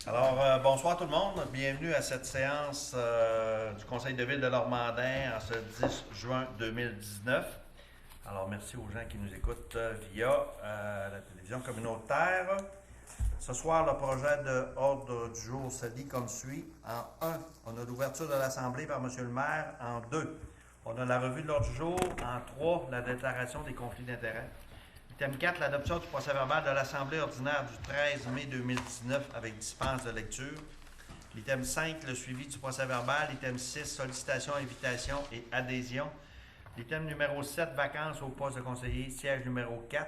Alors, bonsoir tout le monde. Bienvenue à cette séance du Conseil de ville de Normandin en ce 10 juin 2019. Alors, merci aux gens qui nous écoutent via la télévision communautaire. Ce soir, le projet de ordre du jour se lit comme suit. En 1, on a l'ouverture de l'Assemblée par M. le maire. En 2, on a la revue de l'ordre du jour. En 3, la déclaration des conflits d'intérêts. Item 4, l'adoption du procès-verbal de l'Assemblée ordinaire du 13 mai 2019 avec dispense de lecture. Item 5, le suivi du procès-verbal. Item 6, sollicitation, invitation et adhésion. Item numéro 7, vacances au poste de conseiller. Siège numéro 4,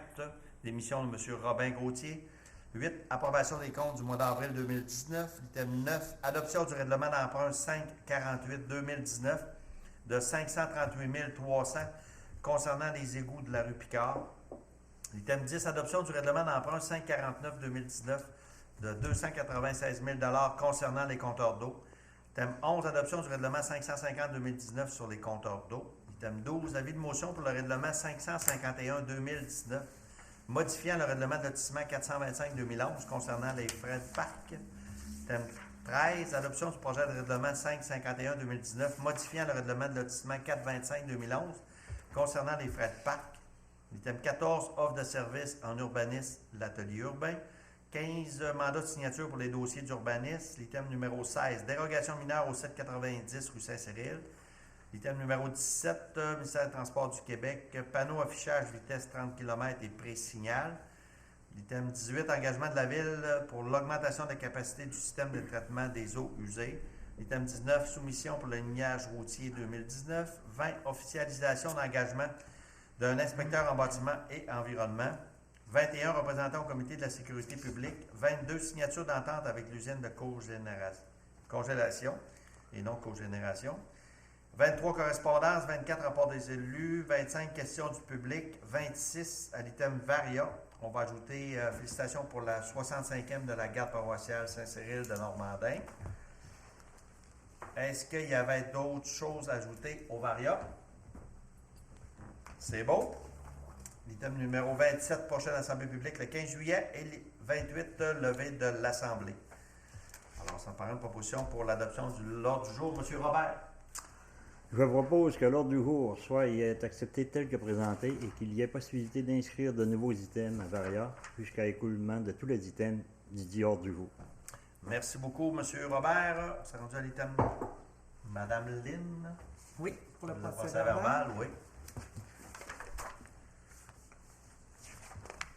démission de M. Robin Gauthier. 8, approbation des comptes du mois d'avril 2019. Item 9, adoption du règlement d'emprunt 548-2019 de 538 300 concernant les égouts de la rue Picard. Item 10, adoption du règlement d'emprunt 549-2019 de 296 000 concernant les compteurs d'eau. Item 11, adoption du règlement 550-2019 sur les compteurs d'eau. Item 12, avis de motion pour le règlement 551-2019 modifiant le règlement de lotissement 425-2011 concernant les frais de parc. Item 13, adoption du projet de règlement 551-2019 modifiant le règlement de lotissement 425-2011 concernant les frais de parc. Item 14, offre de service en urbanisme, l'atelier urbain. 15, mandat de signature pour les dossiers d'urbanisme. L'item numéro 16, dérogation mineure au 790 rue Saint-Cyril. L'item numéro 17, ministère des Transports du Québec, panneau affichage vitesse 30 km et pré-signal. L'item 18, engagement de la ville pour l'augmentation de la capacité du système de traitement des eaux usées. L'item 19, soumission pour le lignage routier 2019. 20, officialisation d'engagement d'un inspecteur en bâtiment et environnement. 21, représentant au comité de la sécurité publique. 22, signature d'entente avec l'usine de congélation et non cogénération. 23, correspondance. 24, rapport des élus. 25, questions du public. 26, à l'item Varia. On va ajouter félicitations pour la 65e de la garde paroissiale Saint-Cyril de Normandin. Est-ce qu'il y avait d'autres choses à ajouter au Varia? C'est beau. L'item numéro 27, prochaine Assemblée publique le 15 juillet et 28, levée de l'Assemblée. Alors, ça me paraît une proposition pour l'adoption de l'ordre du jour. M. Robert. Je propose que l'ordre du jour soit accepté tel que présenté et qu'il y ait possibilité d'inscrire de nouveaux items à Varia jusqu'à l'écoulement de tous les items du dit ordre du jour. Merci beaucoup, M. Robert. On s'est rendu à l'item Mme Lynn. Oui, pour le procès procès-verbal, oui.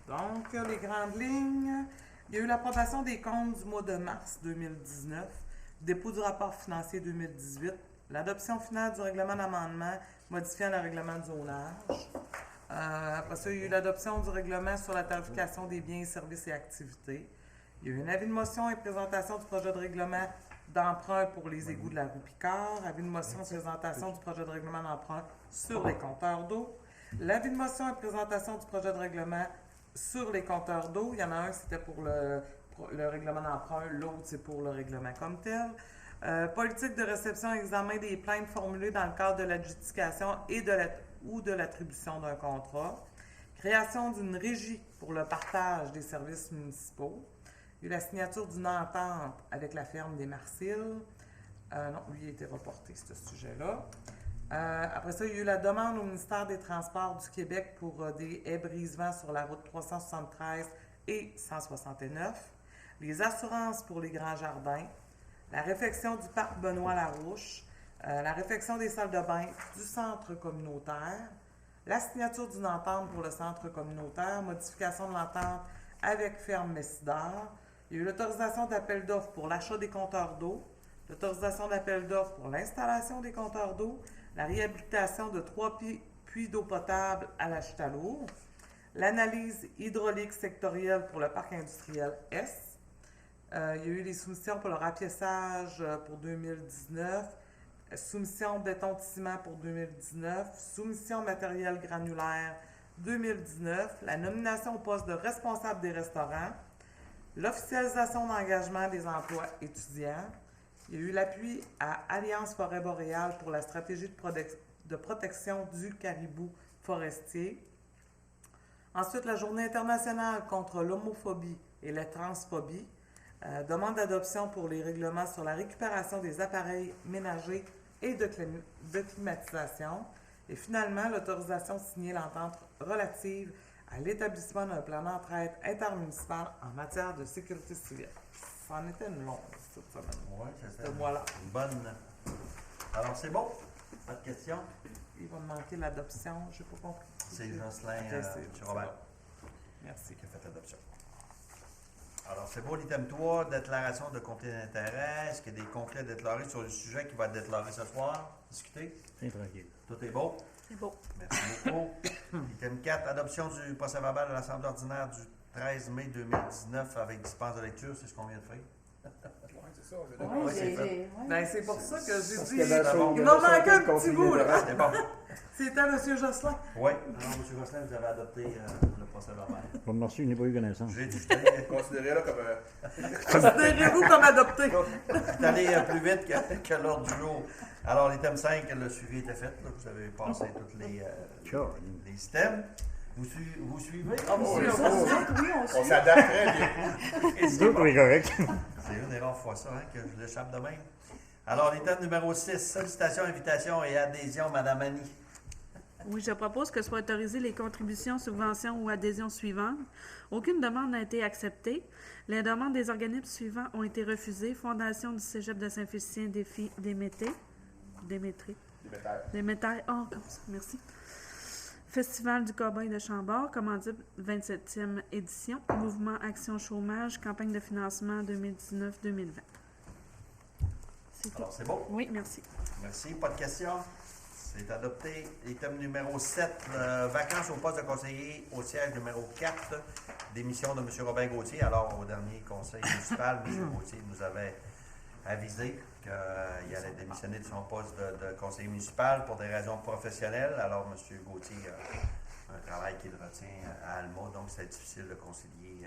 Donc, les grandes lignes. Il y a eu l'approbation des comptes du mois de mars 2019, dépôt du rapport financier 2018, l'adoption finale du règlement d'amendement modifiant le règlement de zonage. Après ça, il y a eu l'adoption du règlement sur la tarification des biens, services et activités. Il y a eu un avis de motion et présentation du projet de règlement d'emprunt pour les égouts de la rue Picard, avis de motion et présentation du projet de règlement d'emprunt sur les compteurs d'eau, l'avis de motion et présentation du projet de règlement sur les compteurs d'eau. Il y en a un, c'était pour le règlement d'emprunt, l'autre, c'est pour le règlement comme tel. Politique de réception et examen des plaintes formulées dans le cadre de l'adjudication et ou de l'attribution d'un contrat. Création d'une régie pour le partage des services municipaux. Il y a eu la signature d'une entente avec la ferme des Marcilles. Non, lui, il a été reporté, ce sujet-là. Après ça, il y a eu la demande au ministère des Transports du Québec pour des haies brise-vent sur la route 373 et 169. Les assurances pour les grands jardins. La réfection du parc Benoît-Larouche. La réfection des salles de bain du centre communautaire. La signature d'une entente pour le centre communautaire. Modification de l'entente avec Ferme Messidor. Il y a eu l'autorisation d'appel d'offres pour l'achat des compteurs d'eau. L'autorisation d'appel d'offres pour l'installation des compteurs d'eau. La réhabilitation de 3 puits d'eau potable à la Chute-à-l'Eau, l'analyse hydraulique sectorielle pour le parc industriel S. Il y a eu les soumissions pour le rapiessage pour 2019, soumission béton-ciment pour 2019, soumission matériel granulaire 2019, la nomination au poste de responsable des restaurants, l'officialisation d'engagement des emplois étudiants. Il y a eu l'appui à Alliance Forêt Boréale pour la stratégie de protection du caribou forestier. Ensuite, la Journée internationale contre l'homophobie et la transphobie. Demande d'adoption pour les règlements sur la récupération des appareils ménagers et de climatisation. Et finalement, l'autorisation de signer l'entente relative à l'établissement d'un plan d'entraide intermunicipal en matière de sécurité civile. Ça en était une longue cette semaine. Oui, c'est ça. Voilà. Une bonne. Alors, c'est bon? Pas de questions? Il va me manquer l'adoption, je n'ai pas compris. C'est Jocelyn, Ok, M. c'est Robert, bon. Merci. qui a fait l'adoption. Alors, c'est beau, l'item 3, déclaration de conflit d'intérêt. Est-ce qu'il y a des conflits à déclarer sur le sujet qui va être déclaré ce soir? Discuter? C'est tranquille. Tout est beau? C'est beau. Merci beaucoup. Item 4, adoption du procès-verbal de l'Assemblée ordinaire du 13 mai 2019 avec dispense de lecture, c'est ce qu'on vient de faire. Ouais, c'est ça. Ouais, c'est fait. ouais. Ben, c'est pour ça que j'ai Parce dit. que dans son- Il dans m'en son manquait un cas, petit conflit bout, là. d'intérêt. C'est bon. C'était M. Jocelyn. Oui. Alors, M. Jocelyn, vous avez adopté le procès-verbal. Bon, merci, je n'ai pas eu connaissance. J'ai dit, je Considérez-là comme Considérez-vous comme adopté. suis allé plus vite que l'ordre du jour. Alors, l'item 5, le suivi était fait. Là. Vous avez passé tous Sure. les items. Vous suivez? Ah, vous suivez. Oui, on on suit. s'adapte très bien. Et c'est D'autres, bon. oui, correct. C'est une des rares fois ça, hein, que je l'échappe de même. Alors, l'item numéro 6, sollicitations, invitations et adhésions, Madame Annie. Oui, je propose que soient autorisées les contributions, subventions ou adhésions suivantes. Aucune demande n'a été acceptée. Les demandes des organismes suivants ont été refusées. Fondation du Cégep de Saint-Félicien Démétré. Oh, comme ça, merci. Festival du Cowboy de Chambord, commandite 27e édition. Mouvement Action Chômage, campagne de financement 2019-2020. C'est tout. Alors, c'est bon? Oui, merci. Merci. Pas de questions? C'est adopté. Item numéro 7, vacances au poste de conseiller au siège numéro 4, démission de M. Robin Gauthier. Alors, au dernier conseil municipal, M. Gauthier nous avait avisé qu'il allait démissionner de son poste de conseiller municipal pour des raisons professionnelles. Alors, M. Gauthier a un travail qu'il retient à Alma, donc c'est difficile de concilier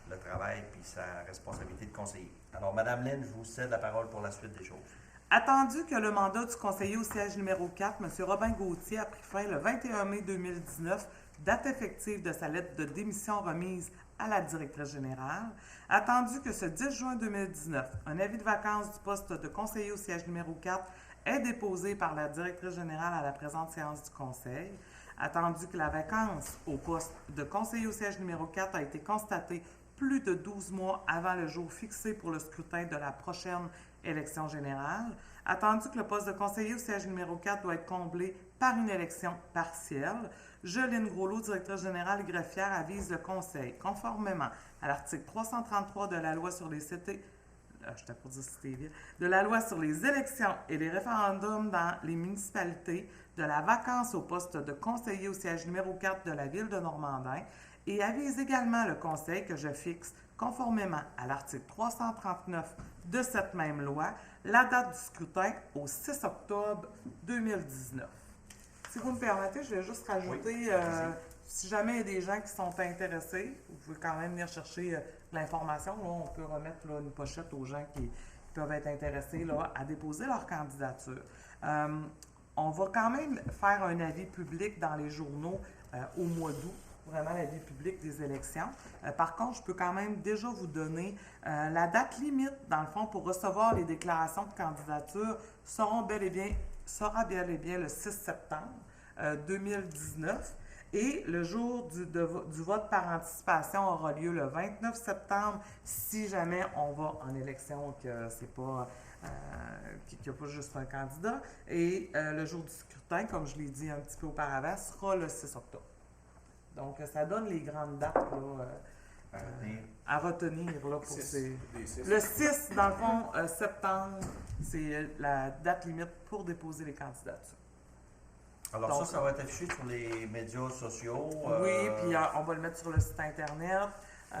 le travail et sa responsabilité de conseiller. Alors, Mme Lynn, je vous cède la parole pour la suite des choses. Attendu que le mandat du conseiller au siège numéro 4, M. Robin Gauthier, a pris fin le 21 mai 2019, date effective de sa lettre de démission remise à la directrice générale. Attendu que ce 10 juin 2019, un avis de vacances du poste de conseiller au siège numéro 4 est déposé par la directrice générale à la présente séance du conseil. Attendu que la vacance au poste de conseiller au siège numéro 4 a été constatée plus de 12 mois avant le jour fixé pour le scrutin de la prochaine élection générale. Attendu que le poste de conseiller au siège numéro 4 doit être comblé par une élection partielle, Jolene Groslot, directrice générale et greffière, avise le Conseil, conformément à l'article 333 de la loi sur les de la loi sur les élections et les référendums dans les municipalités, de la vacance au poste de conseiller au siège numéro 4 de la ville de Normandin, et avise également le Conseil que je fixe, conformément à l'article 339 de cette même loi, la date du scrutin au 6 octobre 2019. Si vous me permettez, je vais juste rajouter, si jamais il y a des gens qui sont intéressés, vous pouvez quand même venir chercher l'information. Là, on peut remettre là, une pochette aux gens qui peuvent être intéressés là, à déposer leur candidature. On va quand même faire un avis public dans les journaux au mois d'août, vraiment l'avis public des élections. Par contre, je peux quand même déjà vous donner la date limite, dans le fond, pour recevoir les déclarations de candidature sera bel et bien le 6 septembre 2019. Et le jour du vote par anticipation aura lieu le 29 septembre, si jamais on va en élection, que c'est pas qu'il n'y a pas juste un candidat. Et le jour du scrutin, comme je l'ai dit un petit peu auparavant, sera le 6 octobre. Donc, ça donne les grandes dates là, à retenir là, pour ces... Le 6, dans le fond, septembre, c'est la date limite pour déposer les candidatures. Alors Donc, ça va être affiché sur les médias sociaux. Oui, puis on va le mettre sur le site Internet. Puis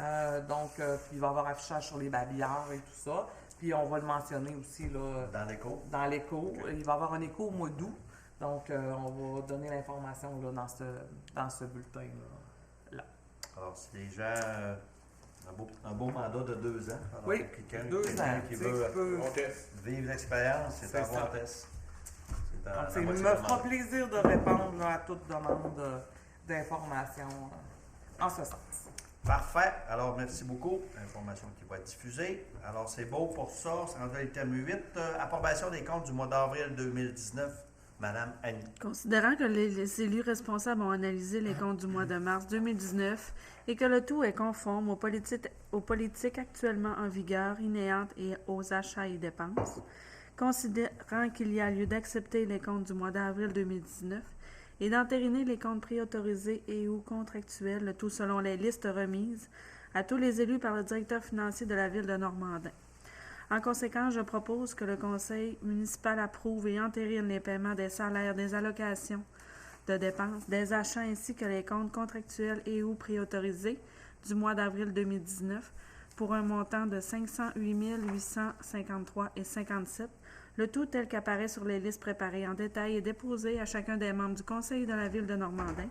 il va y avoir affichage sur les babillards et tout ça. Puis on va le mentionner aussi là, Dans l'écho. dans l'écho. Okay. Il va y avoir un écho au mois d'août. Donc, on va donner l'information là, dans ce bulletin-là. Alors, si les gens... un beau mandat de 2 ans. Alors, Oui, quelqu'un 2 ans. qui Tu sais, veut tu peux- On teste. vivre l'expérience, c'est C'est un bon ça. test. C'est Donc, la il moitié me du fera mandat. plaisir de répondre là, à toute demande d'information en ce sens. Parfait. Alors, merci beaucoup. Information qui va être diffusée. Alors, c'est beau pour ça. C'est rendu à l'item 8. Approbation des comptes du mois d'avril 2019. Madame Annie. Considérant que les élus responsables ont analysé les comptes du mois de mars 2019 et que le tout est conforme aux politiques actuellement en vigueur, inhérentes et aux achats et dépenses, considérant qu'il y a lieu d'accepter les comptes du mois d'avril 2019 et d'entériner les comptes préautorisés et ou contractuels, le tout selon les listes remises à tous les élus par le directeur financier de la Ville de Normandin. En conséquence, je propose que le Conseil municipal approuve et entérine les paiements des salaires, des allocations de dépenses, des achats ainsi que les comptes contractuels et ou préautorisés du mois d'avril 2019 pour un montant de 508 853,57, le tout tel qu'apparaît sur les listes préparées en détail et déposées à chacun des membres du Conseil de la Ville de Normandin,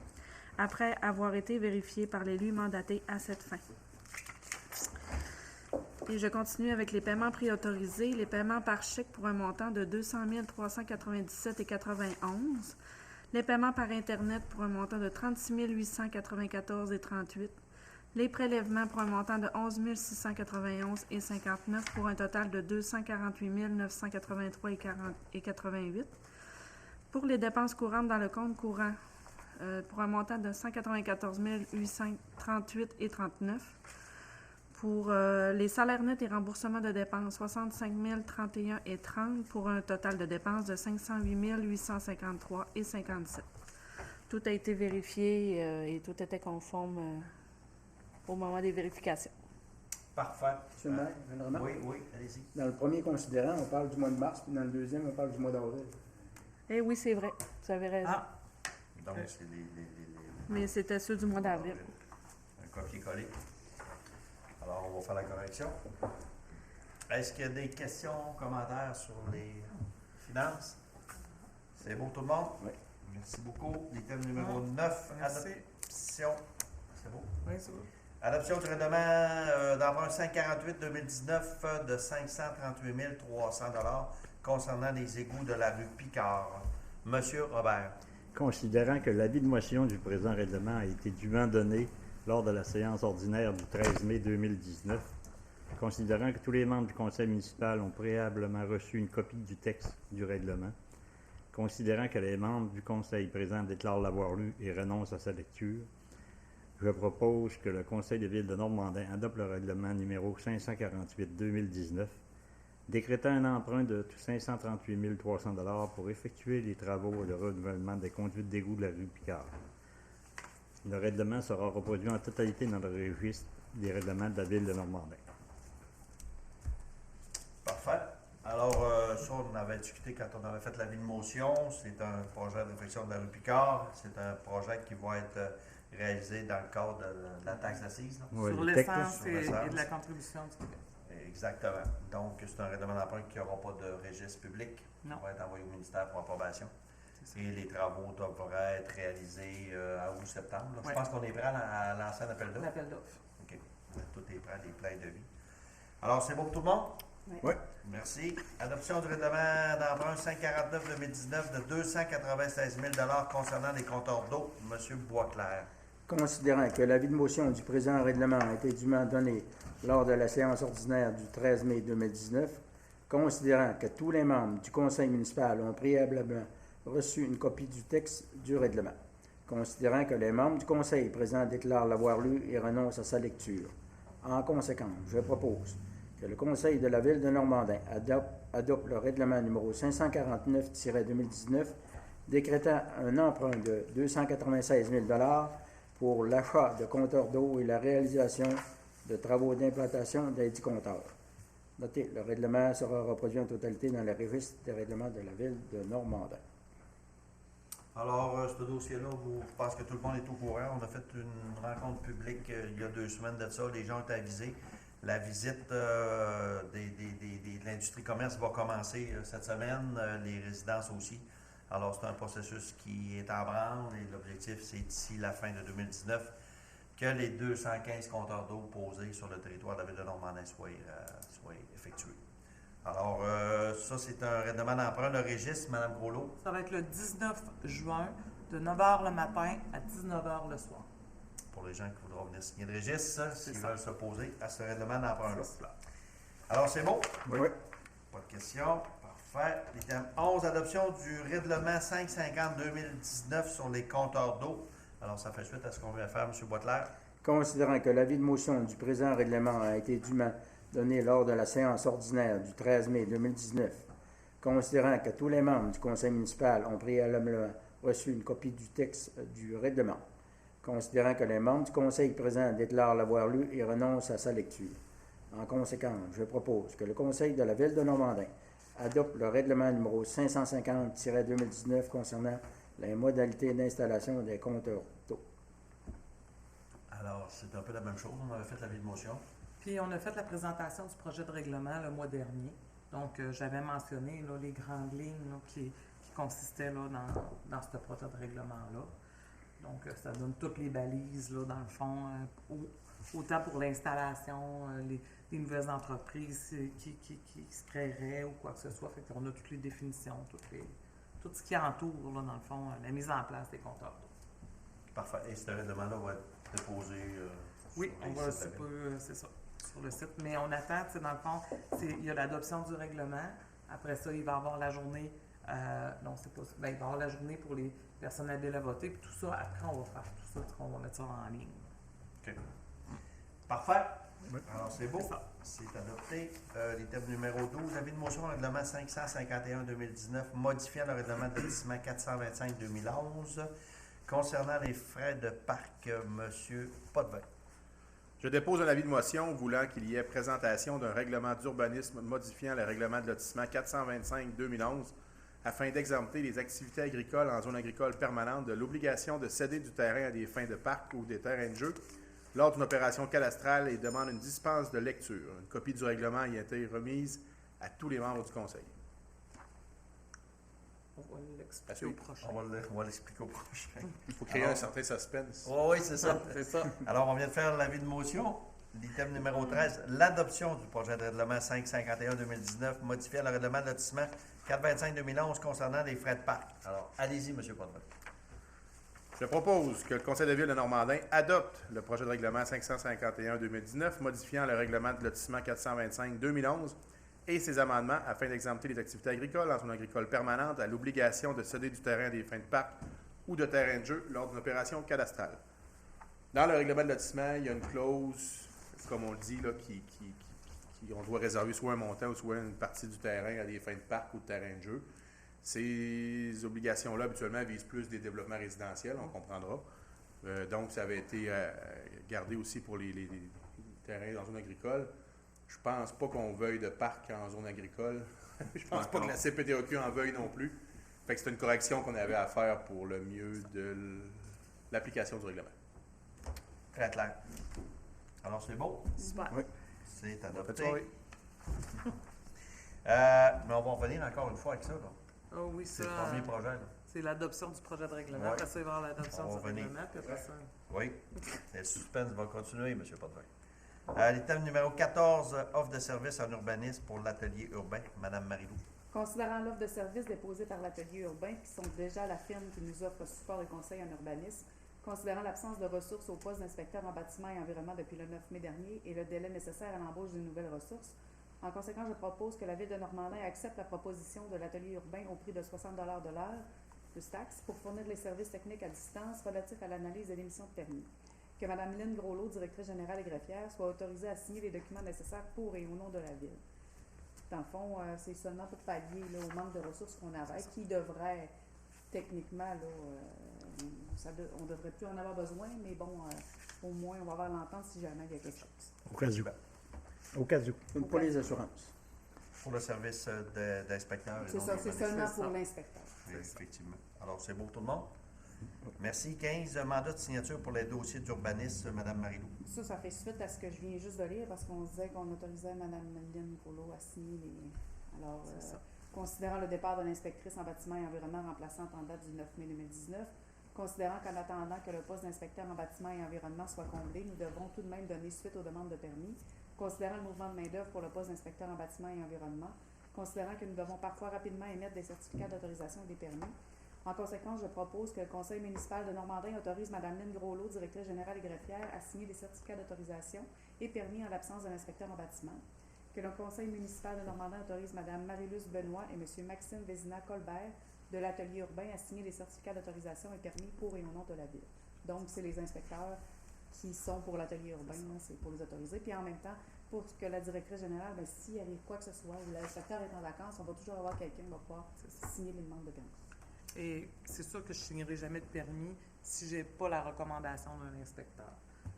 après avoir été vérifié par l'élu mandaté à cette fin. Et je continue avec les paiements préautorisés, les paiements par chèque pour un montant de 200 397,91, les paiements par Internet pour un montant de 36 894,38, les prélèvements pour un montant de 11 691,59 pour un total de 248 983,88, pour les dépenses courantes dans le compte courant pour un montant de 194 838,39, pour les salaires nets et remboursements de dépenses, 65 031,30 pour un total de dépenses de 508 853,57. Tout a été vérifié et tout était conforme au moment des vérifications. Parfait. Monsieur le maire, une remarque? Oui, allez-y. Dans le premier considérant, on parle du mois de mars, puis dans le deuxième, on parle du mois d'avril. Eh oui, c'est vrai. Vous avez raison. Ah, Donc, c'est les Mais c'était ceux du mois d'avril. un copier-coller. Alors, on va faire la correction. Est-ce qu'il y a des questions, commentaires sur les finances? C'est bon tout le monde? Oui. Merci beaucoup. L'item numéro 9, merci. adoption. C'est beau. Oui, c'est bon. Adoption du règlement d'emprunt 548-2019 de 538 300 concernant les égouts de la rue Picard. Monsieur Robert. Considérant que l'avis de motion du présent règlement a été dûment donné lors de la séance ordinaire du 13 mai 2019, considérant que tous les membres du conseil municipal ont préalablement reçu une copie du texte du règlement, considérant que les membres du conseil présent déclarent l'avoir lu et renoncent à sa lecture, je propose que le conseil de ville de Normandin adopte le règlement numéro 548-2019, décrétant un emprunt de 538 300 pour effectuer les travaux de renouvellement des conduites d'égout de la rue Picard. Le règlement sera reproduit en totalité dans le registre des règlements de la ville de Normandin. Parfait. Alors, ça, on avait discuté quand on avait fait l'avis de motion. C'est un projet de réflexion de la rue Picard. C'est un projet qui va être réalisé dans le cadre de la taxe d'assises. Là. Ouais, Sur le texte, l'essence sur et l'essence. de la contribution du Québec. Exactement. Donc, c'est un règlement d'emprunt qui n'aura pas de registre public. Non. Il va être envoyé au ministère pour approbation. C'est ça. Et les travaux devraient être réalisés à août-septembre. Je Ouais. pense qu'on est prêt à lancer un appel d'offres. L'appel d'offres. OK. Tout est prêt, les plans de vie. Alors, c'est bon pour tout le monde? Oui. Merci. Adoption du règlement d'emprunt 549-2019 de 296 000 concernant les compteurs d'eau. Monsieur Boisclair. Considérant que l'avis de motion du présent règlement a été dûment donné lors de la séance ordinaire du 13 mai 2019, considérant que tous les membres du conseil municipal ont préalablement reçu une copie du texte du règlement, considérant que les membres du conseil présent déclarent l'avoir lu et renoncent à sa lecture. En conséquence, je propose que le conseil de la ville de Normandin adopte le règlement numéro 549-2019, décrétant un emprunt de 296 000 pour l'achat de compteurs d'eau et la réalisation de travaux d'implantation des dix compteurs. Notez, le règlement sera reproduit en totalité dans le registre des règlements de la ville de Normandin. Alors, ce dossier-là, je pense que tout le monde est au courant. On a fait une rencontre publique il y a 2 semaines de ça. Les gens ont été avisés. La visite de l'industrie commerce va commencer cette semaine, les résidences aussi. Alors, c'est un processus qui est en branle et l'objectif, c'est d'ici la fin de 2019 que les 215 compteurs d'eau posés sur le territoire de la ville de Normandin soient effectués. Alors, ça, c'est un règlement d'emprunt. Le registre, Mme Groslot. Ça va être le 19 juin, de 9h le matin à 19h le soir. pour les gens qui voudront venir signer le registre, s'ils ça. veulent s'opposer à ce règlement d'emprunt-là. C'est cela. Alors, c'est bon? Oui. Pas de questions. Parfait. Item 11, adoption du règlement 550-2019 sur les compteurs d'eau. Alors, ça fait suite à ce qu'on vient faire, M. Boitler. Considérant que l'avis de motion du présent règlement a été dûment donné lors de la séance ordinaire du 13 mai 2019, considérant que tous les membres du conseil municipal ont préalablement reçu une copie du texte du règlement, considérant que les membres du conseil présent déclarent l'avoir lu et renoncent à sa lecture. En conséquence, je propose que le conseil de la ville de Normandin adopte le règlement numéro 550-2019 concernant les modalités d'installation des compteurs d'eau. Alors, c'est un peu la même chose. On avait fait l'avis de motion. Puis on a fait la présentation du projet de règlement le mois dernier. Donc, j'avais mentionné là, les grandes lignes là, qui consistaient là, dans ce projet de règlement-là. Donc, ça donne toutes les balises, là, dans le fond, autant pour l'installation, les nouvelles entreprises qui se créeraient ou quoi que ce soit. Fait qu'on a toutes les définitions, tout ce qui entoure, là, dans le fond, la mise en place des compteurs d'eau. Parfait. Et ce règlement-là va être déposé Oui, sur on les va sites un de la ville. peu, c'est ça, sur le site. Mais on attend, tu sais, dans le fond, il y a l'adoption du règlement. Après ça, il va y avoir la journée, non, c'est pas ça. Ben, il va y avoir la journée pour les personnes habiles à voter. Puis tout ça, après, on va faire tout ça, on va mettre ça en ligne. OK. Parfait. Oui. Alors, c'est beau. C'est ça. C'est adopté. L'item numéro 12, avis de motion au règlement 551-2019, modifiant le règlement de lotissement 425-2011 concernant les frais de parc. Monsieur Potvin. Je dépose un avis de motion voulant qu'il y ait présentation d'un règlement d'urbanisme modifiant le règlement de lotissement 425-2011 afin d'exempter les activités agricoles en zone agricole permanente de l'obligation de céder du terrain à des fins de parc ou des terrains de jeu lors d'une opération cadastrale et demande une dispense de lecture. Une copie du règlement y a été remise à tous les membres du Conseil. On va l'expliquer À au suivre. prochain. On va l'expliquer au prochain. Il faut créer un certain suspense. Oh, oui, c'est ça. C'est ça. Alors, on vient de faire l'avis de motion. L'item numéro 13, l'adoption du projet de règlement 551-2019, modifiant le règlement de lotissement 425-2011 concernant les frais de parc. Alors, allez-y, M. Potvin. Je propose que le Conseil de ville de Normandin adopte le projet de règlement 551-2019 modifiant le règlement de lotissement 425-2011 et ses amendements afin d'exempter les activités agricoles en zone agricole permanente à l'obligation de céder du terrain à des fins de parc ou de terrain de jeu lors d'une opération cadastrale. Dans le règlement de lotissement, il y a une clause, comme on le dit, là, on doit réserver soit un montant ou soit une partie du terrain à des fins de parc ou de terrain de jeu. Ces obligations-là, habituellement, visent plus des développements résidentiels, on comprendra. Donc, ça avait été gardé aussi pour les terrains en zone agricole. Je pense pas qu'on veuille de parc en zone agricole. Je pense pas que la CPTOQ en veuille non plus. Fait que c'est une correction qu'on avait à faire pour le mieux de l'application du règlement. Très clair. Alors, c'est beau. Super. Oui. C'est Bonne adopté. soirée. Mais on va revenir encore une fois avec ça. Là. Ah oui, C'est ça, le premier projet. Là. c'est l'adoption du projet de règlement. Ouais. Après ça, il va y avoir l'adoption On va du revenir. règlement. Puis après ça, Oui. Le suspense va continuer, M. Potvin. L'item numéro 14, offre de service en urbanisme pour l'atelier urbain. Mme Marilou. Considérant l'offre de services déposée par l'atelier urbain, qui sont déjà la firme qui nous offre support et conseil en urbanisme, considérant l'absence de ressources au poste d'inspecteur en bâtiment et environnement depuis le 9 mai dernier et le délai nécessaire à l'embauche d'une nouvelle ressource, en conséquence, je propose que la Ville de Normandin accepte la proposition de l'atelier urbain au prix de 60 $ de l'heure, plus taxes, pour fournir les services techniques à distance relatifs à l'analyse et l'émission de permis. Que Mme Lynne Groslot, directrice générale et greffière, soit autorisée à signer les documents nécessaires pour et au nom de la Ville. Dans le fond, c'est seulement pour pallier là, au manque de ressources qu'on avait, qui devrait, techniquement, là, on ne devrait plus en avoir besoin, mais bon, au moins, on va avoir l'entente si jamais il y a quelque chose. Au cas où. Au cas où. Une police d'assurance. Pour le service d'inspecteur. et C'est non ça, c'est d'urbanisme. seulement C'est pour ça. l'inspecteur. Oui, effectivement. Alors, c'est beau tout le monde? Merci. 15, mandat de signature pour les dossiers d'urbanisme, Mme Marilou. Ça fait suite à ce que je viens juste de lire parce qu'on disait qu'on autorisait Mme Lynne Groslot à signer les. Alors, C'est ça. considérant le départ de l'inspectrice en bâtiment et environnement remplaçante en date du 9 mai 2019, considérant qu'en attendant que le poste d'inspecteur en bâtiment et environnement soit comblé, nous devrons tout de même donner suite aux demandes de permis, considérant le mouvement de main-d'œuvre pour le poste d'inspecteur en bâtiment et environnement, considérant que nous devons parfois rapidement émettre des certificats d'autorisation et des permis, En conséquence, je propose que le Conseil municipal de Normandin autorise Mme Lynne Groslot, directrice générale et greffière, à signer les certificats d'autorisation et permis en l'absence d'un inspecteur en bâtiment. Que le Conseil municipal de Normandin autorise Mme Marie-Luce Benoît et M. Maxime Vézina-Colbert de l'Atelier urbain à signer les certificats d'autorisation et permis pour et au nom de la Ville. Donc, c'est les inspecteurs qui sont pour l'Atelier urbain, là, c'est pour les autoriser. Puis en même temps, pour que la directrice générale, bien, s'il arrive quoi que ce soit, ou l'inspecteur est en vacances, on va toujours avoir quelqu'un qui va pouvoir signer les demandes de permis. Et c'est sûr que je ne signerai jamais de permis si je n'ai pas la recommandation d'un inspecteur.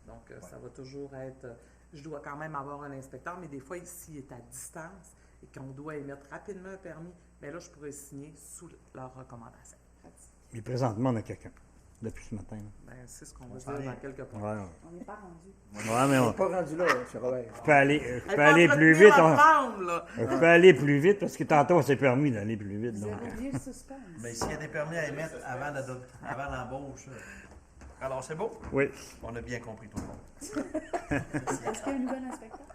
Donc, ça va toujours être... je dois quand même avoir un inspecteur, mais des fois, s'il est à distance et qu'on doit émettre rapidement un permis, bien là, je pourrais signer sous leur recommandation. Mais présentement, on a quelqu'un, depuis ce matin. Ben, c'est ce qu'on va s'en dire vient. dans quelques points. Ouais, On n'est pas rendu. mais On n'est pas rendu là, M. Robert. je peux aller plus vite. Je peux aller plus vite parce que tantôt, on s'est permis d'aller plus vite. Vous Donc, avez oublié le suspense. Mais s'il y a des permis à émettre avant l'embauche. Alors, c'est beau? oui. On a bien compris tout le monde. Est-ce qu'il y a un nouvel inspecteur?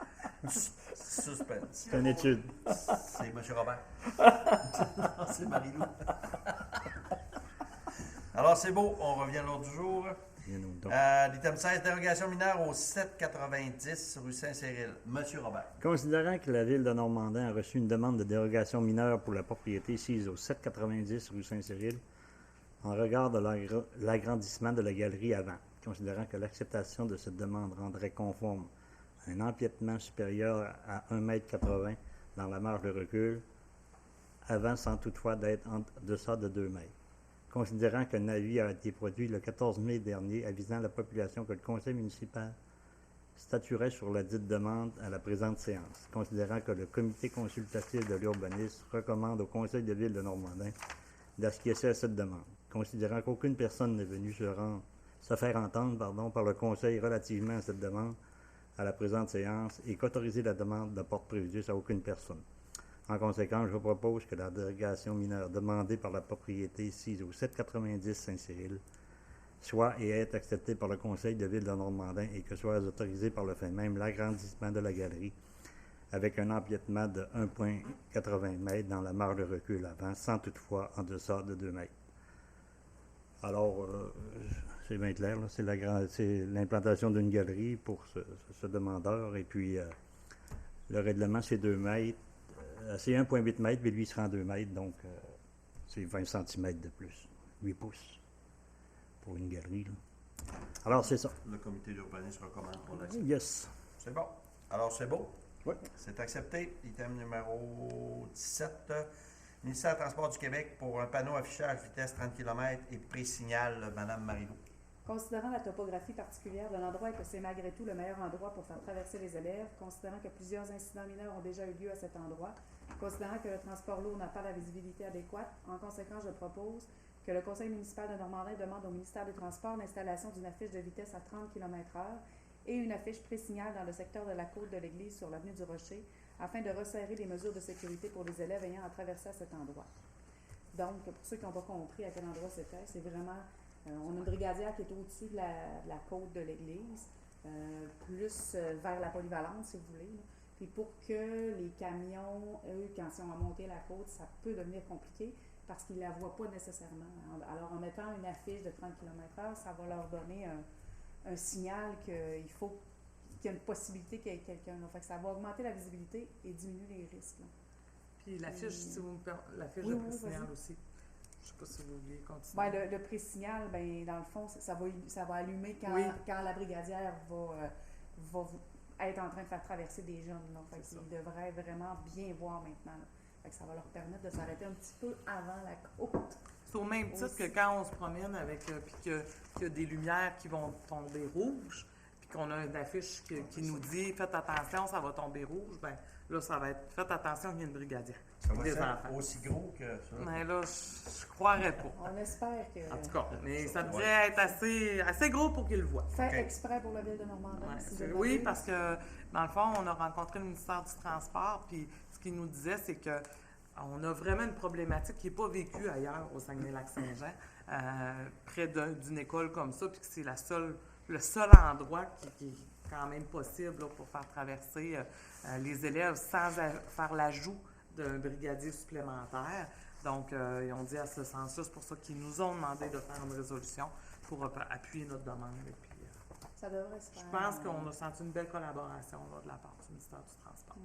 Suspense. C'est une étude. C'est M. Robert. Non, c'est Marie-Lou. Alors, c'est beau. On revient à l'ordre du jour. L'item 16, dérogation mineure au 790 rue Saint-Cyril. M. Robert. Considérant que la Ville de Normandin a reçu une demande de dérogation mineure pour la propriété sise au 790 rue Saint-Cyril, en regard de l'agrandissement de la galerie avant, considérant que l'acceptation de cette demande rendrait conforme un empiètement supérieur à 1,80 m dans la marge de recul, avant sans toutefois d'être en deçà de 2 mètres. Considérant qu'un avis a été produit le 14 mai dernier avisant la population que le conseil municipal statuerait sur la dite demande à la présente séance, considérant que le comité consultatif de l'urbanisme recommande au conseil de ville de Normandin d'acquiescer à cette demande, considérant qu'aucune personne n'est venue se faire entendre par le conseil relativement à cette demande à la présente séance et qu'autoriser la demande ne porte préjudice à aucune personne. En conséquence, je vous propose que la dérogation mineure demandée par la propriété sise au 790 Saint-Cyril soit et est acceptée par le conseil de ville de Normandin et que soit autorisé par le fait même l'agrandissement de la galerie avec un empiètement de 1,80 m dans la marge de recul avant, sans toutefois en deçà de 2 mètres. Alors, c'est bien clair, là, c'est l'implantation d'une galerie pour ce demandeur, et puis le règlement, c'est 2 mètres. C'est 1,8 m, mais lui, il sera en 2 mètres, donc c'est 20 cm de plus, 8 pouces pour une galerie. Là. Alors, c'est ça. Le comité d'urbanisme recommande pour la Yes. C'est bon. Alors, c'est beau? Oui. C'est accepté. Item numéro 17. Ministère des Transports du Québec pour un panneau affichage vitesse 30 km et pré-signal, Mme Marie-Lou. Considérant la topographie particulière de l'endroit et que c'est malgré tout le meilleur endroit pour faire traverser les élèves, considérant que plusieurs incidents mineurs ont déjà eu lieu à cet endroit, considérant que le transport lourd n'a pas la visibilité adéquate, en conséquence, je propose que le conseil municipal de Normandin demande au ministère des Transports l'installation d'une affiche de vitesse à 30 km/h et une affiche pré-signal dans le secteur de la côte de l'église sur l'avenue du Rocher, afin de resserrer les mesures de sécurité pour les élèves ayant à traverser à cet endroit. Donc, pour ceux qui n'ont pas compris à quel endroit c'était, c'est vraiment... on a une brigadière qui est au-dessus de la côte de l'église, plus vers la polyvalente, si vous voulez. Là. Puis pour que les camions, eux, quand ils ont à monter la côte, ça peut devenir compliqué parce qu'ils ne la voient pas nécessairement. Alors, en mettant une affiche de 30 km/h, ça va leur donner un signal qu'il faut qu'il y a une possibilité qu'il y ait quelqu'un. Là. Fait que ça va augmenter la visibilité et diminuer les risques. Là. Puis l'affiche, si vous me permettez, l'affiche Oui, de oui, pré-signal vas-y. aussi. Je ne sais pas si vous vouliez continuer. Ouais, le pré-signal, ben, dans le fond, ça va allumer quand, Oui. quand la brigadière va être en train de faire traverser des jeunes. Là. Fait qu'ils devraient vraiment bien voir maintenant. Là. Fait que ça va leur permettre de s'arrêter un petit peu avant la côte. C'est au même titre que quand on se promène avec puis qu'il y a des lumières qui vont tomber rouges, puis qu'on a une affiche qui nous dit « Faites attention, ça va tomber rouge », ben là, ça va être « Faites attention, il y a une brigadière ». Ça va Des être enfants. aussi gros que ça. Mais là, je croirais pas. On espère que... En tout cas, mais ça devrait être assez gros pour qu'ils le voient. Fait Ok. exprès pour la ville de Normandin. Ouais, si vous oui, demandez. parce que dans le fond, on a rencontré le ministère du Transport, puis ce qu'il nous disait, c'est que on a vraiment une problématique qui n'est pas vécue ailleurs au Saguenay-Lac-Saint-Jean, près d'une école comme ça, puis que c'est le seul endroit qui est quand même possible là, pour faire traverser les élèves sans faire l'ajout d'un brigadier supplémentaire. Donc, ils ont dit à ce sens-là, c'est pour ça qu'ils nous ont demandé de faire une résolution pour appuyer notre demande. Et puis, Ça devrait se je faire. pense qu'on a senti une belle collaboration là, de la part du ministère du Transport.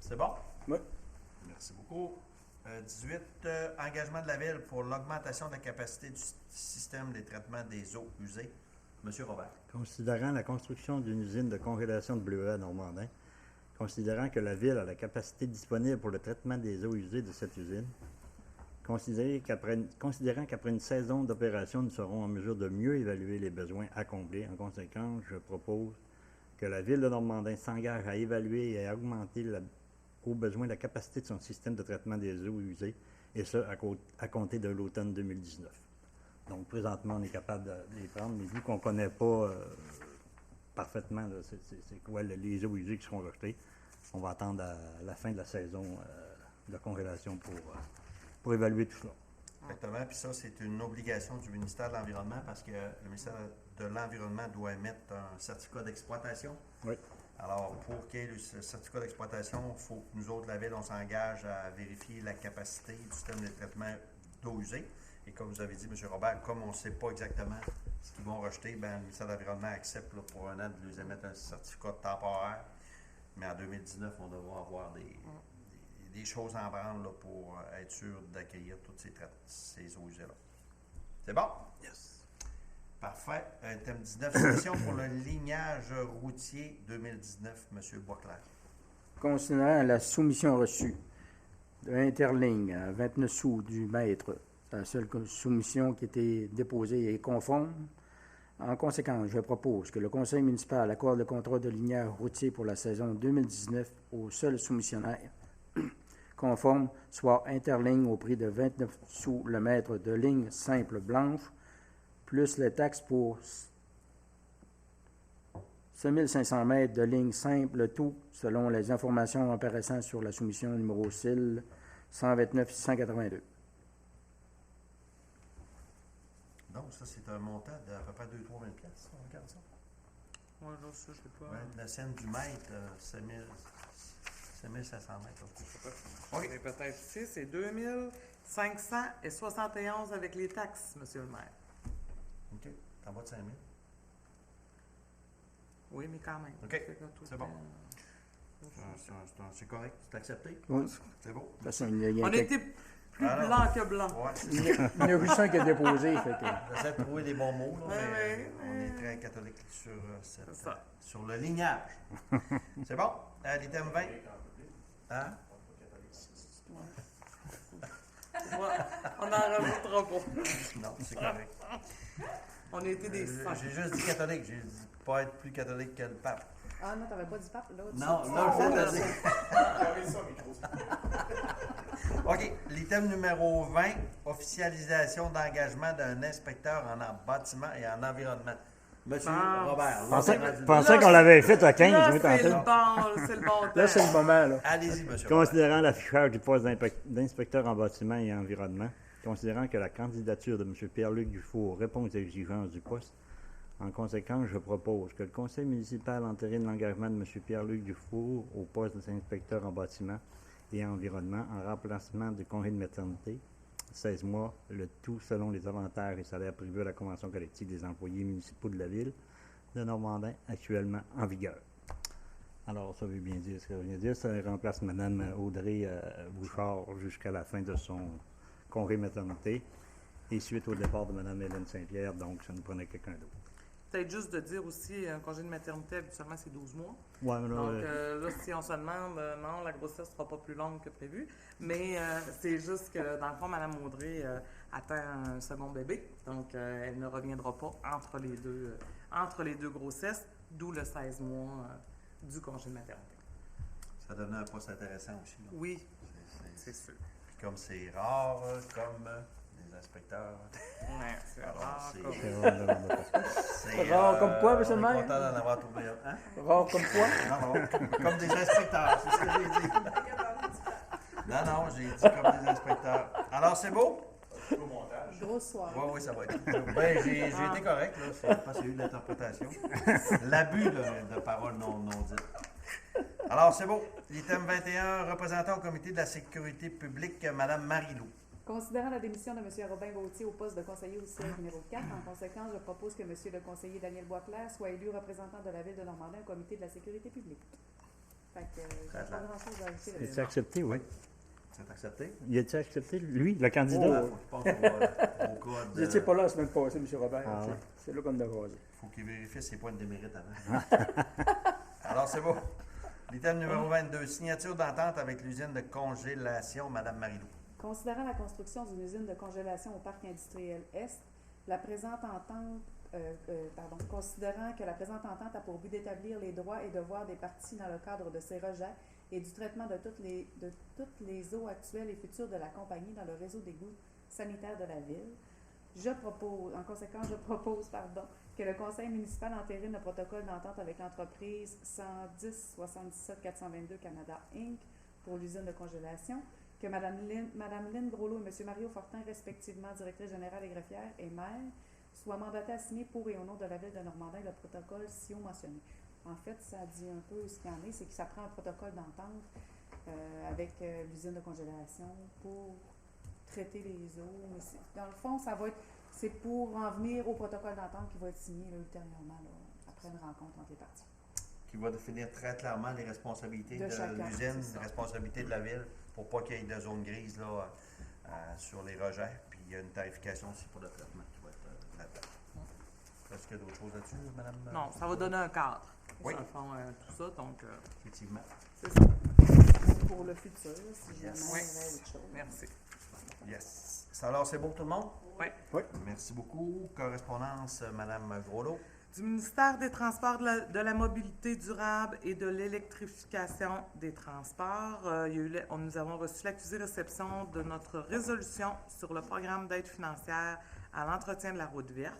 C'est bon? Oui. Merci beaucoup. 18, engagement de la Ville pour l'augmentation de la capacité du système des traitements des eaux usées. Monsieur Robert. Considérant la construction d'une usine de congélation de bleuets à Normandin, considérant que la Ville a la capacité disponible pour le traitement des eaux usées de cette usine, considérant qu'après une saison d'opération, nous serons en mesure de mieux évaluer les besoins à combler. En conséquence, je propose que la Ville de Normandin s'engage à évaluer et à augmenter au besoin la capacité de son système de traitement des eaux usées, et ce, à compter de l'automne 2019. Donc, présentement, on est capable de les prendre, mais vu qu'on ne connaît pas parfaitement là, c'est quoi les eaux usées qui seront rejetées, on va attendre à la fin de la saison de congélation pour évaluer tout ça. Exactement. Puis ça, c'est une obligation du ministère de l'Environnement parce que le ministère de l'Environnement doit émettre un certificat d'exploitation. Oui. Alors, pour qu'il y ait ce certificat d'exploitation, il faut que nous autres, la Ville, on s'engage à vérifier la capacité du système de traitement d'eau usée. Et comme vous avez dit, M. Robert, comme on ne sait pas exactement ce qu'ils vont rejeter, bien, le ministère de l'Environnement accepte là, pour un an de lui émettre un certificat temporaire. Mais en 2019, on devra avoir des choses en branle là, pour être sûr d'accueillir toutes ces eaux usées-là. C'est bon? Yes. Parfait. Thème 19, session pour le lignage routier 2019, M. Boisclair. Considérant la soumission reçue de Interligne à 29 sous du mètre, c'est la seule soumission qui a été déposée et conforme. En conséquence, je propose que le Conseil municipal accorde le contrat de lignage routier pour la saison 2019 au seul soumissionnaire conforme, soit Interligne au prix de 29 sous le mètre de ligne simple blanche, plus les taxes pour 5500 mètres de ligne simple, le tout selon les informations apparaissant sur la soumission numéro CIL 129-682. Donc, ça, c'est un montant d'à peu près 2 3 000 piastres. On regarde ça. Oui, là, ça, je sais pas. Ouais, la scène du mètre, 5 500 mètres. OK. Et peut-être ici, c'est 2571 avec les taxes, monsieur le maire. OK. T'en bas de 5 000. Oui, mais quand même. OK. Fait que tout C'est le bon. temps- C'est correct. C'est accepté. Oui. C'est beau. De toute façon, il y a On était plus Alors. blanc que blanc. Ouais. il y en a eu 5 qui a déposé. Fait que, J'essaie de trouver des bons mots, là, Ouais, mais ouais, on ouais. est très catholique sur, C'est ça. sur le lignage. C'est bon? Les thèmes 20? Hein? Ouais, on n'en rajoutera pas. Non, c'est correct. On a été des saints. J'ai juste dit catholique. J'ai dit pas être plus catholique que le pape. Ah non, t'avais pas dit pape, l'autre. Non, c'est- non, le fait de dire. Regardez ça, micro. OK. L'item numéro 20, officialisation d'engagement d'un inspecteur en bâtiment et en environnement. Monsieur Ah. Robert, Je là, c'est rendu- pensais qu'on l'avait fait à 15, Là, oui, c'est le tantôt. bon, c'est le bon temps. là, c'est le moment. Là. Allez-y, monsieur Robert. Considérant l'affichage du poste d'inspecteur en bâtiment et environnement, considérant que la candidature de M. Pierre-Luc Dufour répond aux exigences du poste, en conséquence, je propose que le conseil municipal entérine l'engagement de M. Pierre-Luc Dufour au poste d'inspecteur en bâtiment et environnement en remplacement du congé de maternité, 16 mois, le tout selon les avantages et salaires prévus à la Convention collective des employés municipaux de la ville de Normandin, actuellement en vigueur. Alors, ça veut bien dire ce que ça veut dire. Ça remplace Mme Audrey Bouchard jusqu'à la fin de son congé maternité et suite au départ de Mme Hélène Saint-Pierre, donc ça nous prenait quelqu'un d'autre. Peut-être juste de dire aussi, un congé de maternité, habituellement, c'est 12 mois. Ouais, mais là, Donc là, si on se demande, non, la grossesse ne sera pas plus longue que prévu. Mais c'est juste que, dans le fond, Mme Audrey attend un second bébé. Donc, elle ne reviendra pas entre les deux grossesses, d'où le 16 mois du congé de maternité. Ça donne un poste intéressant aussi. Là. Oui, C'est- c'est sûr. Puis comme c'est rare, comme les inspecteurs. Ouais, c'est Alors, rare. c'est- comme- c'est vraiment de poste. C'est Rare comme quoi, monsieur le on est maire? content d'en avoir trouvé un. Hein? Rare comme quoi? Non, non, comme des inspecteurs, c'est ce que j'ai dit. Non, non, j'ai dit comme des inspecteurs. Alors, c'est beau? Grosse soirée. Oui, oui, ça va être. Ben, j'ai été correct, là. C'est parce qu'il y a eu de l'interprétation. L'abus de paroles non dites. Alors, Alors, c'est beau. L'item 21, représentant au comité de la sécurité publique, Mme Marilou. Considérant la démission de M. Robin Gauthier au poste de conseiller au siège numéro 4, en conséquence, je propose que M. le conseiller Daniel Boisclair soit élu représentant de la Ville de Normandin au comité de la sécurité publique. Fait que j'ai pas grand-chose à ajouter Est-il là-dessus. accepté, oui? C'est accepté? Il a-t-il accepté, lui, le candidat? Je pense qu'on va au code. Vous n'étiez pas là la semaine passée, M. Robert. Ah ouais. C'est là qu'on a rasé. Il faut qu'il vérifie ses points de démérite avant. Alors, c'est beau. L'item numéro 22, signature d'entente avec l'usine de congélation, Mme Marilou. Considérant la construction d'une usine de congélation au parc industriel Est, la présente entente, considérant que la présente entente a pour but d'établir les droits et devoirs des parties dans le cadre de ces rejets et du traitement de toutes les eaux actuelles et futures de la compagnie dans le réseau d'égouts sanitaires de la ville, je propose que le conseil municipal entérine le protocole d'entente avec l'entreprise 110 77 422 Canada Inc. pour l'usine de congélation, que Mme Lynne Groslo et M. Mario Fortin, respectivement directrice générale et greffière et maire, soient mandatés à signer pour et au nom de la Ville de Normandin le protocole ci-haut mentionné. En fait, ça dit un peu ce qu'il y en est, c'est que ça prend un protocole d'entente avec l'usine de congélation pour traiter les eaux. Mais dans le fond, c'est pour en venir au protocole d'entente qui va être signé là, ultérieurement, là, après une rencontre entre les parties. Qui va définir très clairement les responsabilités De de chacun, l'usine, c'est ça. les responsabilités de la ville, pour pas qu'il y ait de zone grise là, sur les rejets. Puis il y a une tarification aussi pour le traitement qui va être là-dedans. Est-ce qu'il y a d'autres choses là-dessus, Mme? Non, ça va donner un cadre. Oui. Dans le fond, tout ça, donc Effectivement. c'est ça. Pour le futur, si jamais Yes. il y avait autre chose. Merci. Yes. Alors, c'est beau tout le monde? Oui. Oui. Merci beaucoup. Correspondance, Mme Groslo. Du ministère des Transports, de la mobilité durable et de l'électrification des transports, nous avons reçu l'accusé-réception de notre résolution sur le programme d'aide financière à l'entretien de la route verte.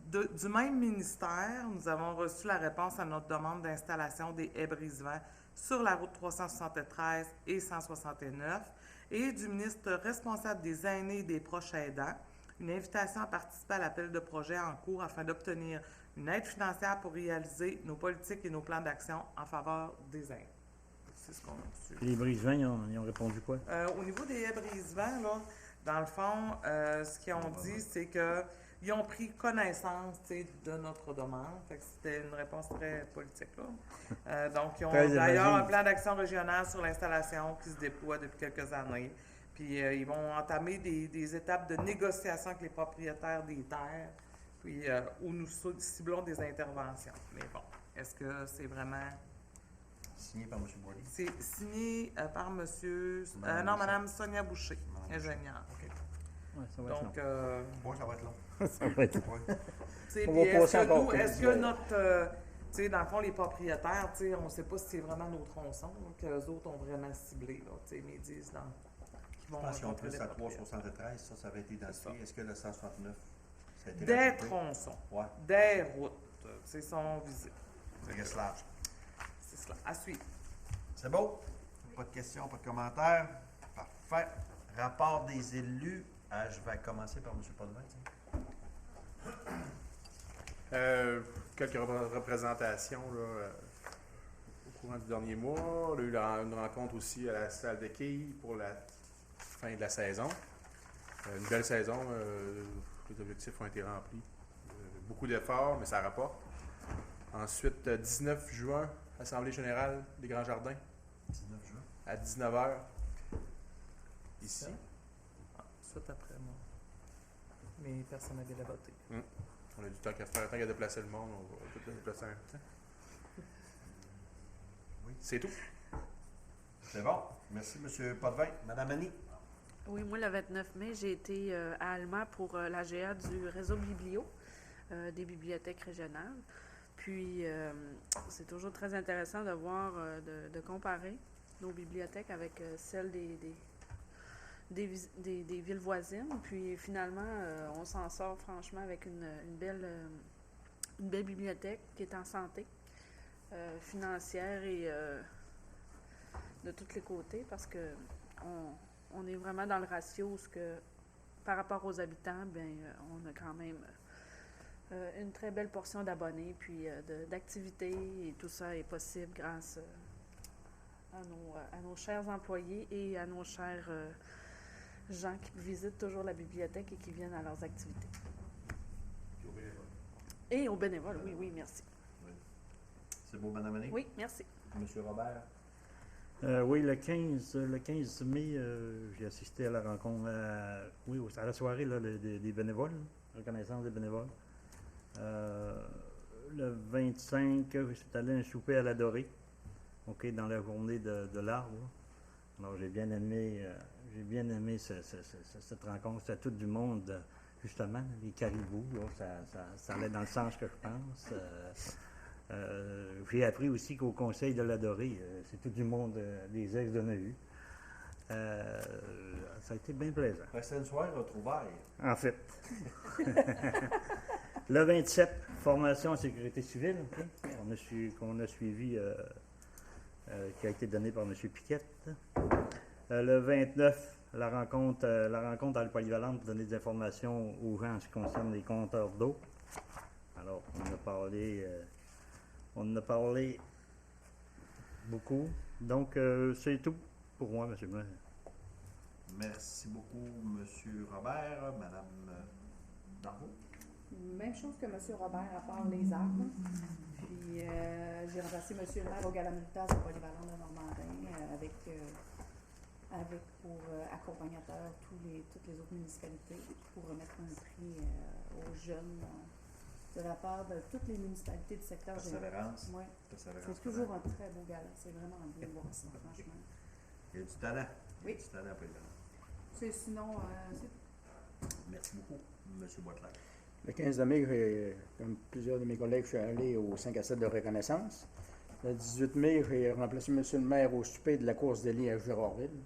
Du même ministère, nous avons reçu la réponse à notre demande d'installation des haies brise-vent sur la route 373 et 169 et du ministre responsable des aînés et des proches aidants, une invitation à participer à l'appel de projet en cours afin d'obtenir une aide financière pour réaliser nos politiques et nos plans d'action en faveur des aînés. C'est ce qu'on a reçu. Les brise-vents, ils ont répondu quoi? Au niveau des haies brise-vent, là, dans le fond, ce qu'ils ont dit, c'est qu'ils ont pris connaissance de notre demande. Fait que c'était une réponse très politique. Là. Donc, ils ont Très d'ailleurs évasive. un plan d'action régional sur l'installation qui se déploie depuis quelques années. Puis, ils vont entamer des étapes de négociation avec les propriétaires des terres, puis où nous ciblons des interventions. Mais bon, est-ce que c'est vraiment... Signé par M. Boily. C'est signé par monsieur... Madame non, Boucher. Madame Sonia Boucher, Madame Boucher. ingénieure. OK. Ouais, ça va être Donc, Oui, ça va être long. long. Ça va être long. Oui. tu sais, On puis va passer encore est-ce comme que du notre... tu sais, dans le fond, les propriétaires, tu sais, on ne sait pas si c'est vraiment nos tronçons qu'eux autres ont vraiment ciblés, là, tu sais, mais ils disent qu'ils Je vont pense qu'ils ont rencontrer plus les à propriétaires. 373, ça avait été identifié. Est-ce que le 169, ça a été Des rajouté? tronçons, Ouais, des routes, c'est son visée. ça reste large. C'est cela. À suivre. C'est beau? Pas de questions, pas de commentaires. Parfait. Rapport des élus. Je vais commencer par M. Potvin. Quelques représentations là, au courant du dernier mois. On a eu une rencontre aussi à la salle de quilles pour la fin de la saison. Une belle saison. Les objectifs ont été remplis. Beaucoup d'efforts, mais ça rapporte. Ensuite, 19 juin, Assemblée générale des Grands Jardins 19 juin. à 19h. Ici. Ah, tout après moi. Mais personne n'avait la voté. On a du temps qu'à faire, tant qu'à déplacer le monde, on va tout déplacer un temps. Oui. C'est tout. C'est bon. Merci, M. Potvin. Mme Annie. Oui, moi, le 29 mai, j'ai été à Alma pour la GA du réseau Biblio, des bibliothèques régionales. Puis, c'est toujours très intéressant de voir, de comparer nos bibliothèques avec celles des villes voisines. Puis, finalement, on s'en sort franchement avec une belle bibliothèque qui est en santé financière et de tous les côtés parce que on est vraiment dans le ratio où par rapport aux habitants, bien, on a quand même une très belle portion d'abonnés, puis d'activités, et tout ça est possible grâce à nos chers employés et à nos chers gens qui visitent toujours la bibliothèque et qui viennent à leurs activités. Puis au bénévole. Et aux bénévoles, oui, oui, merci. Oui. C'est beau, Madame Annick? Oui, merci. Monsieur Robert? Oui, le 15 mai, j'ai assisté à la rencontre, à la soirée là, des bénévoles, reconnaissance des bénévoles. Le 25, j'étais allé à un souper à la Dorée, dans la journée de l'arbre. Alors j'ai bien aimé cette rencontre. C'était tout du monde, justement, les caribous, là, ça allait dans le sens que je pense. J'ai appris aussi qu'au Conseil de la Dorée, c'est tout du monde, des ex de Nahu. Ça a été bien plaisant. C'est une soirée retrouvaille. En fait. Le 27, formation en sécurité civile, qu'on a suivi, qui a été donnée par M. Piquette. Le 29, la rencontre dans le polyvalente pour donner des informations aux gens en ce qui concerne les compteurs d'eau. Alors, on en a parlé beaucoup. Donc, c'est tout pour moi, M. le maire. Merci beaucoup, M. Robert. Madame Darvaux? Même chose que M. Robert, à part les arbres. Puis j'ai remplacé M. le maire au Galamuritas au Polyvalent de Normandin avec pour accompagnateurs toutes les autres municipalités pour remettre un prix aux jeunes de la part de toutes les municipalités du secteur général. Persévérance. Oui. Persévérance. C'est toujours un très beau gala. C'est vraiment beau de voir ça, franchement. Il y a du talent. Oui. Il y a du talent pour les talents. Sinon, c'est Merci beaucoup, M. Boitler. Le 15 mai, comme plusieurs de mes collègues, je suis allé au 5 à 7 de reconnaissance. Le 18 mai, j'ai remplacé M. le maire au souper de la course de lit à Gérardville.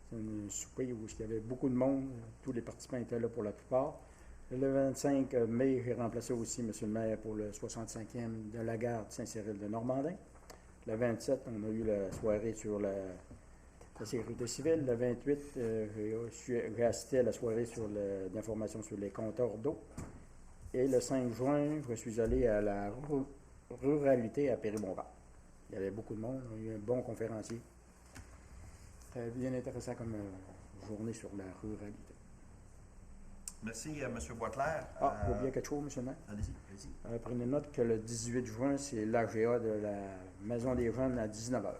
C'est un souper où il y avait beaucoup de monde. Tous les participants étaient là pour la plupart. Le 25 mai, j'ai remplacé aussi M. le maire pour le 65e de la gare de Saint-Cyril de Normandin. Le 27, on a eu la soirée sur la sécurité civile. Le 28, j'ai assisté à la soirée d'information sur les compteurs d'eau. Et le 5 juin, je suis allé à la ruralité à Péribonbas. Il y avait beaucoup de monde. On a eu un bon conférencier. C'était bien intéressant comme journée sur la ruralité. Merci, M. Boitler. J'ai oublié quelque chose, M. le maire. Allez-y, allez-y. Prenez note que le 18 juin, c'est l'AGA de la Maison des Jeunes à 19h.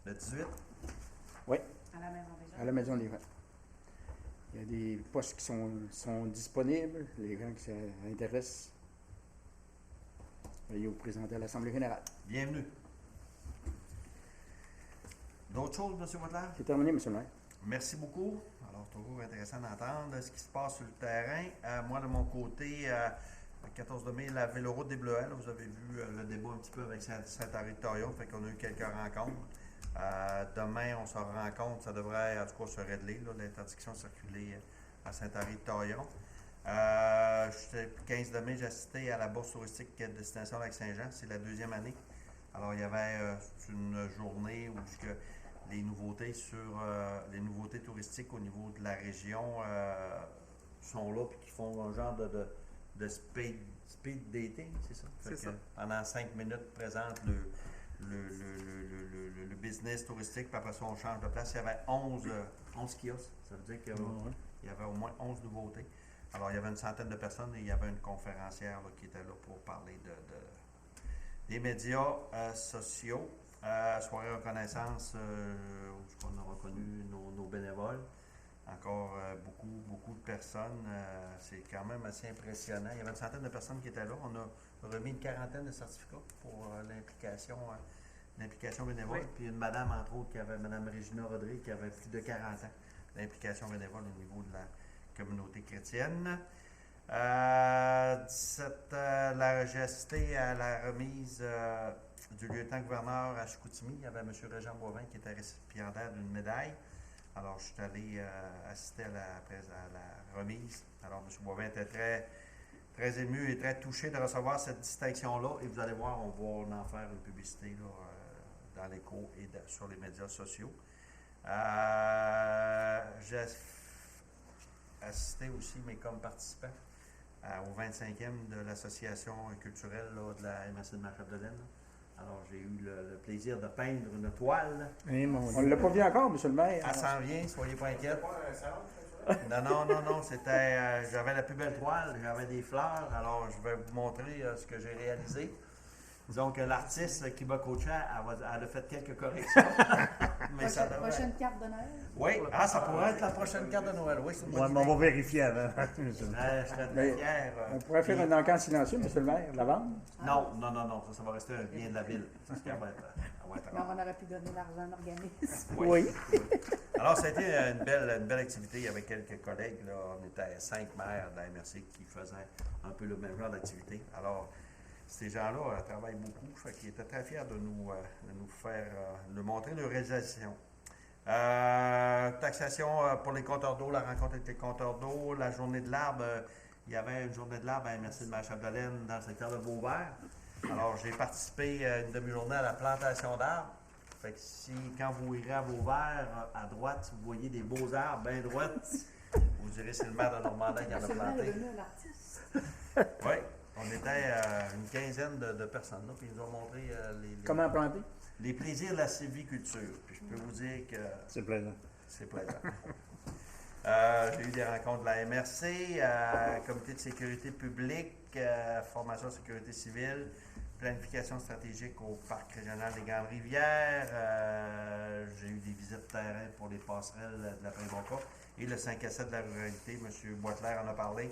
Le 18? Oui, à la maison des gens. à la Maison des Jeunes. Il y a des postes qui sont disponibles. Les gens qui s'intéressent, veuillez vous présenter à l'Assemblée générale. Bienvenue. D'autres choses, M. Boitler? C'est terminé, M. le maire. Merci beaucoup. Alors, toujours intéressant d'entendre ce qui se passe sur le terrain. Moi, de mon côté, le 14 mai, la véloroute des Bleuets, là, vous avez vu le débat un petit peu avec Saint-Henri-de-Taillon, fait qu'on a eu quelques rencontres. Demain, on se rencontre, ça devrait en tout cas se régler, l'interdiction de circuler à Saint-Henri-de-Taillon. Le 15 mai, j'ai assisté à la bourse touristique Destination Lac-Saint-Jean, c'est la 2e année. Alors, il y avait une journée où les nouveautés les nouveautés touristiques au niveau de la région sont là et qui font un genre de speed dating, c'est ça? C'est ça. Pendant 5 minutes, présente le business touristique, puis après ça, on change de place. Il y avait 11 kiosques. Ça veut dire qu'il y avait au moins 11 nouveautés. Alors, il y avait une centaine de personnes et il y avait une conférencière là, qui était là pour parler des médias sociaux. Soirée reconnaissance, où on a reconnu nos bénévoles. Encore beaucoup de personnes. C'est quand même assez impressionnant. Il y avait une centaine de personnes qui étaient là. On a remis une quarantaine de certificats pour l'implication bénévole. Oui. Puis une madame, entre autres, Mme Régina Rodrigue, qui avait plus de 40 ans d'implication bénévole au niveau de la communauté chrétienne. 17, j'ai assisté à la remise du lieutenant-gouverneur à Chicoutimi. Il y avait M. Régent Boivin qui était récipiendaire d'une médaille. Alors, je suis allé assister à la remise. Alors, M. Boivin était très ému et très touché de recevoir cette distinction-là. Et vous allez voir, on va en faire une publicité là, dans l'écho et sur les médias sociaux. J'ai assisté aussi, mais comme participant, au 25e de l'association culturelle là, de la MRC de Marc-Chapdelaine. Alors, j'ai eu le plaisir de peindre une toile. On ne l'a pas vu encore, M. le maire. Elle s'en vient, soyez pas inquiets. Non, c'était. J'avais la plus belle toile, j'avais des fleurs. Alors, je vais vous montrer ce que j'ai réalisé. Disons que l'artiste qui m'a coaché, elle a fait quelques corrections. Mais ça devrait... Prochaine carte de Noël? Oui, ça pourrait être la prochaine carte de Noël. Oui, c'est une bonne Ouais, mais on idée. va vérifier avant. Je serais Mais très fier. On pourrait faire un encan silencieux, M. le maire, la vendre. Non, ça va rester un bien de la ville. Parce qu'elle va être, Mais on aurait pu donner l'argent à l'organisme. Oui. Alors, ça a été une belle activité. Il y avait quelques collègues. Là. On était 5 maires de la MRC qui faisaient un peu le même genre d'activité. Alors, ces gens-là travaillent beaucoup. Fait qu'ils étaient très fiers de nous faire de montrer leur réalisation. Taxation pour les compteurs d'eau, la rencontre avec les compteurs d'eau, la journée de l'arbre. Il y avait une journée de l'arbre à MRC de Marc-Chapdelaine dans le secteur de Beauvert. Alors, j'ai participé une demi-journée à la plantation d'arbres. Fait que quand vous irez à Beauvert, à droite, vous voyez des beaux arbres bien droites, vous direz c'est le maire de Normandin qui en a C'est le maire est planté. devenu un artiste. Oui, on était une quinzaine de personnes là, puis ils nous ont montré Comment planter? les plaisirs de la sylviculture. Puis je peux vous dire que C'est plaisant. c'est plaisant. J'ai eu des rencontres de la MRC, Comité de sécurité publique, formation sécurité civile, planification stratégique au Parc régional des Grandes Rivières. J'ai eu des visites terrain pour les passerelles de la Prévoca. Et le 5 à 7 de la ruralité, M. Boitler en a parlé,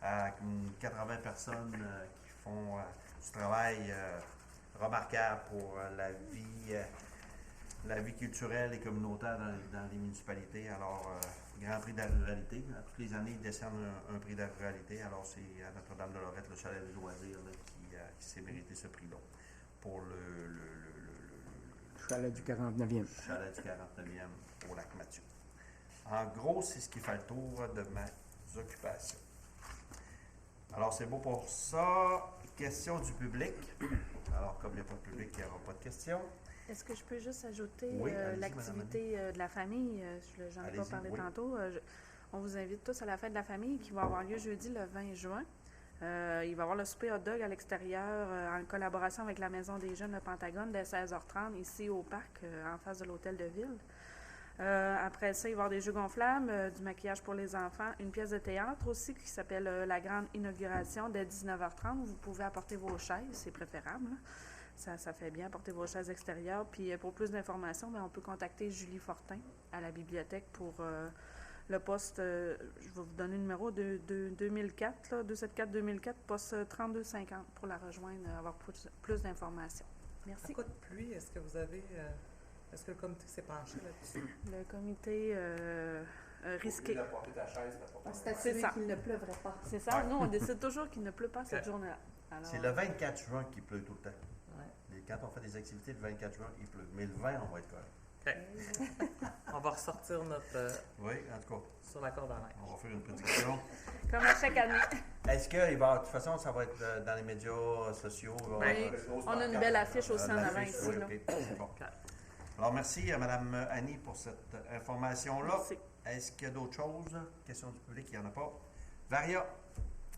80 personnes qui font du travail remarquable pour la vie culturelle et communautaire dans les municipalités. Alors, Grand Prix de la ruralité. Toutes les années, ils décernent un prix de la ruralité. Alors, c'est à Notre-Dame-de-Lorette, le chalet des loisirs, là, qui s'est mérité ce prix-là pour le Chalet du 49e. chalet du 49e au lac Mathieu. En gros, c'est ce qui fait le tour de mes occupations. Alors, c'est beau pour ça. Question du public. Alors, comme il n'y a pas de public, il n'y aura pas de questions. Est-ce que je peux juste ajouter Oui, allez-y, l'activité de la famille? J'en ai pas Allez-y, parlé oui. tantôt. On vous invite tous à la fête de la famille qui va avoir lieu jeudi le 20 juin. Il va y avoir le souper hot dog à l'extérieur en collaboration avec la Maison des Jeunes, le Pentagone, dès 16h30 ici au parc, en face de l'hôtel de ville. Après ça, il va y avoir des jeux gonflables, du maquillage pour les enfants, une pièce de théâtre aussi qui s'appelle La Grande Inauguration dès 19h30. Vous pouvez apporter vos chaises, c'est préférable. Là. Ça fait bien apporter vos chaises extérieures. Puis pour plus d'informations, on peut contacter Julie Fortin à la bibliothèque pour le poste, je vais vous donner le numéro de 2004, 274-2004, poste 3250 pour la rejoindre, avoir plus d'informations. À Merci. coup de pluie, est-ce que vous avez... est-ce que le comité s'est penché là-dessus? Le comité risqué. C'est assuré C'est ça. qu'il ne pleuvrait pas. C'est ça. Ouais. Nous, on décide toujours qu'il ne pleut pas cette journée-là. Alors, C'est le 24 juin qu'il pleut tout le temps. Ouais. Et quand on fait des activités, le 24 juin, il pleut. Mais le 20, on va être correct. On va ressortir notre... Oui, en tout cas, sur la corde à neige. on va faire une prédiction. comme à chaque année. Est-ce qu'il va, de toute façon, ça va être dans les médias sociaux? il va y Oui. avoir- On a une belle affiche aussi en avant l'affiche, ici. oui, là. ok, c'est bon. Alors, merci à Mme Annie pour cette information-là. Merci. Est-ce qu'il y a d'autres choses? Question du public, il n'y en a pas. Varia,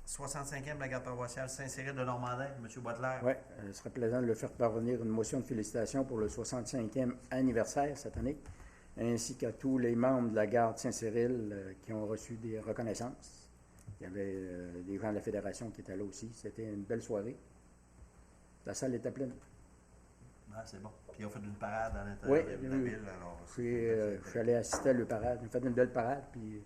65e de la garde paroissiale Saint-Cyril de Normandin, M. Boitler. Oui, ce serait plaisant de le faire parvenir une motion de félicitations pour le 65e anniversaire cette année, ainsi qu'à tous les membres de la garde Saint-Cyril qui ont reçu des reconnaissances. Il y avait des gens de la fédération qui étaient là aussi. C'était une belle soirée. La salle était pleine. Ah, c'est bon. Puis ils ont fait une parade à Oui, l'intérieur de la ville. Alors, Je suis allé assister à la parade. On a fait une belle parade. Puis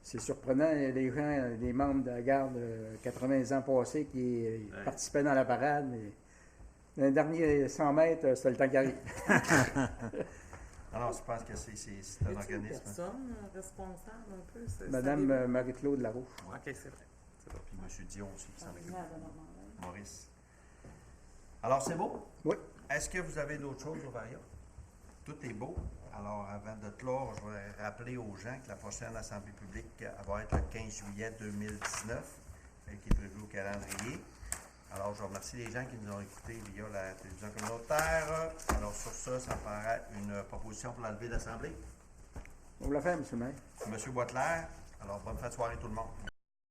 c'est surprenant, il y a des gens, des membres de la garde 80 ans passés qui participaient dans la parade. Mais dans les derniers 100 mètres, c'était le temps qui arrive. Alors, je pense que c'est un Y a-t-il une organisme. personne responsable un peu? Madame Marie-Claude Larouche. OK, c'est vrai. Puis M. Dion aussi qui s'en occupe. Maire de Normandin. Maurice. Alors, c'est beau? Oui. Est-ce que vous avez d'autres choses au Varia? Tout est beau. Alors, avant de clore, je voudrais rappeler aux gens que la prochaine Assemblée publique va être le 15 juillet 2019, qui est prévu au calendrier. Alors, je remercie les gens qui nous ont écoutés via la télévision communautaire. Alors, sur ça, ça me paraît une proposition pour la levée d'Assemblée. On va la faire, M. le maire. M. Boitler, alors bonne fin de soirée tout le monde.